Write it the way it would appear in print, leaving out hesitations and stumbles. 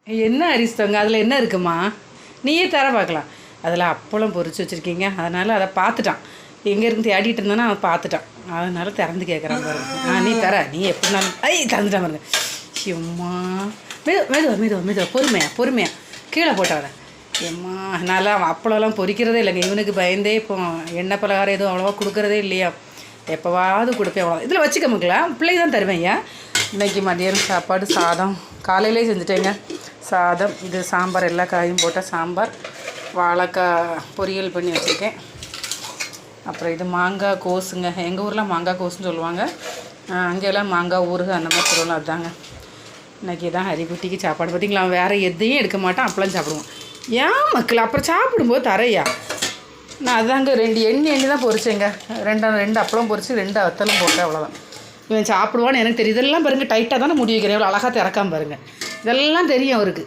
என்ன அரிசித்தவங்க அதில் என்ன இருக்குமா? நீயே தர பார்க்கலாம். அதில் அப்பளம் பொரிச்சு வச்சுருக்கீங்க, அதனால் அதை பார்த்துட்டான். எங்கே இருந்து தேடிட்டு இருந்தானோ அவன் பார்த்துட்டான், அதனால் திறந்து கேட்குறான் பாருங்க. நீ தர, நீ எப்படினாலும் திறந்துட்டான் பாருங்க. எம்மா மெதுவா பொறுமையா கீழே போட்டாத. எம்மா நல்லா அப்பளம்லாம் பொரிக்கிறதே இல்லைங்க. இவனுக்கு பயந்தே இப்போ எண்ணெய் பலகாரம் எதுவும் அவ்வளோவா கொடுக்குறதே இல்லையா, எப்போவாவது கொடுப்பேன் அவ்வளோ. இதில் வச்சுக்க மக்களா, பிள்ளை தான் தருவேன். ஐயா இன்றைக்கி மதியானம் சாப்பாடு சாதம் காலையிலே செஞ்சுட்டேங்க. சாதம், இது சாம்பார், எல்லா காயும் போட்ட சாம்பார், வாழைக்காய் பொரியல் பண்ணி வச்சுருக்கேன். அப்புறம் இது மாங்காய் கோஸுங்க. எங்கள் ஊரில் மாங்காய் கோஸுன்னு சொல்லுவாங்க, அங்கெல்லாம் மாங்காய் ஊறுகாய் அந்த மாதிரி சொல்லுவோம். அதுதாங்க இன்றைக்கி தான் ஹரிக்குட்டிக்கு சாப்பாடு. பார்த்திங்களா, வேறு எதையும் எடுக்க மாட்டான், அப்பளம் சாப்பிடுவோம். ஏன் மக்கள் அப்புறம் சாப்பிடும்போது தரையா? நான் அதாங்க 2 எண்ணி தான் பொரிச்சேங்க. 2 அப்பளம் பொரிச்சு 2 வத்தலும் போட்டேன், அவ்வளோதான். இவன் சாப்பிடுவான்னு எனக்கு தெரியும். இதெல்லாம் பாருங்கள் டைட்டாக தானே முடி வைக்கிறேன், எவ்வளோ அழகாக திறக்காமல் பாருங்கள். இதெல்லாம் தெரியும் அவருக்கு.